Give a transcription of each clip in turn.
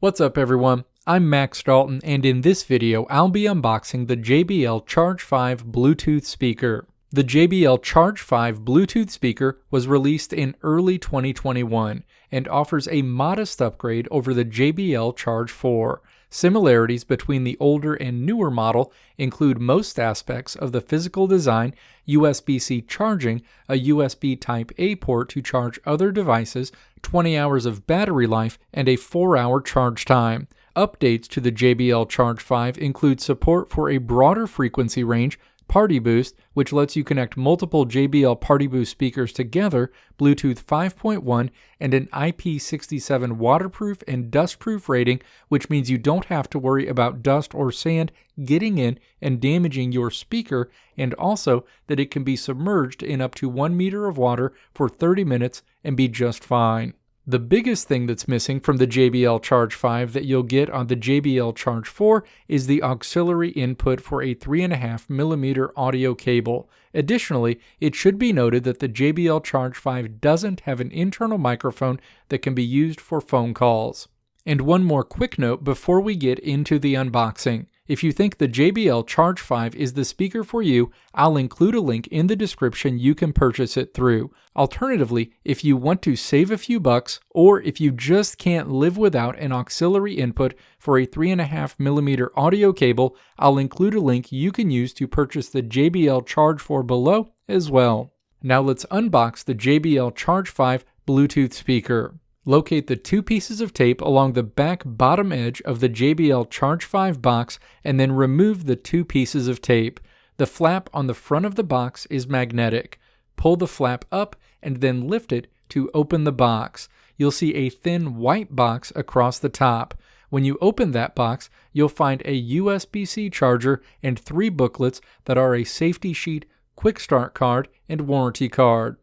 What's up everyone, I'm Max Dalton and in this video I'll be unboxing the JBL Charge 5 Bluetooth speaker. The JBL Charge 5 Bluetooth speaker was released in early 2021 and offers a modest upgrade over the JBL Charge 4. Similarities between the older and newer model include most aspects of the physical design, USB-C charging, a USB Type-A port to charge other devices, 20 hours of battery life, and a 4-hour charge time. Updates to the JBL Charge 5 include support for a broader frequency range, PartyBoost, which lets you connect multiple JBL PartyBoost speakers together, Bluetooth 5.1, and an IP67 waterproof and dustproof rating, which means you don't have to worry about dust or sand getting in and damaging your speaker, and also that it can be submerged in up to 1 meter of water for 30 minutes and be just fine. The biggest thing that's missing from the JBL Charge 5 that you'll get on the JBL Charge 4 is the auxiliary input for a 3.5mm audio cable. Additionally, it should be noted that the JBL Charge 5 doesn't have an internal microphone that can be used for phone calls. And one more quick note before we get into the unboxing. If you think the JBL Charge 5 is the speaker for you, I'll include a link in the description you can purchase it through. Alternatively, if you want to save a few bucks, or if you just can't live without an auxiliary input for a 3.5mm audio cable, I'll include a link you can use to purchase the JBL Charge 4 below as well. Now let's unbox the JBL Charge 5 Bluetooth speaker. Locate the two pieces of tape along the back bottom edge of the JBL Charge 5 box and then remove the two pieces of tape. The flap on the front of the box is magnetic. Pull the flap up and then lift it to open the box. You'll see a thin white box across the top. When you open that box, you'll find a USB-C charger and 3 booklets that are a safety sheet, quick start card, and warranty card.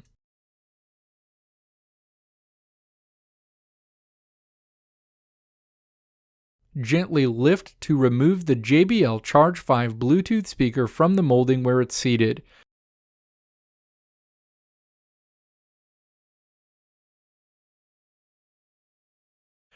Gently lift to remove the JBL Charge 5 Bluetooth speaker from the molding where it's seated.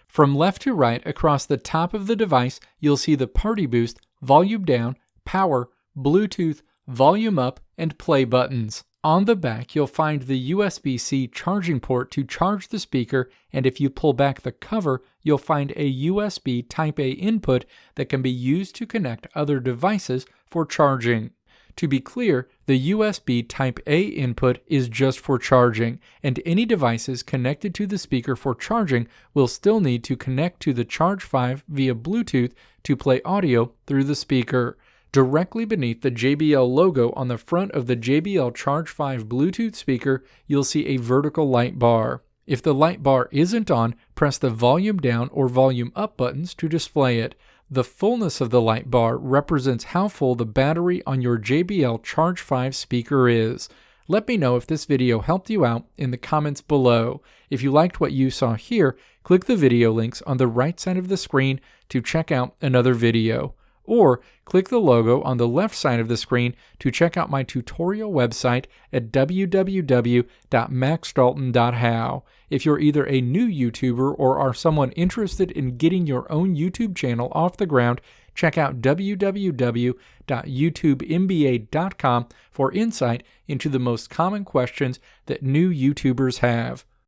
From left to right across the top of the device, you'll see the PartyBoost, volume down, power, Bluetooth, volume up, and play buttons. On the back, you'll find the USB-C charging port to charge the speaker, and if you pull back the cover, you'll find a USB Type-A input that can be used to connect other devices for charging. To be clear, the USB Type-A input is just for charging, and any devices connected to the speaker for charging will still need to connect to the Charge 5 via Bluetooth to play audio through the speaker. Directly beneath the JBL logo on the front of the JBL Charge 5 Bluetooth speaker, you'll see a vertical light bar. If the light bar isn't on, press the volume down or volume up buttons to display it. The fullness of the light bar represents how full the battery on your JBL Charge 5 speaker is. Let me know if this video helped you out in the comments below. If you liked what you saw here, click the video links on the right side of the screen to check out another video. Or click the logo on the left side of the screen to check out my tutorial website at www.maxdalton.how. If you're either a new YouTuber or are someone interested in getting your own YouTube channel off the ground, check out www.youtubemba.com for insight into the most common questions that new YouTubers have.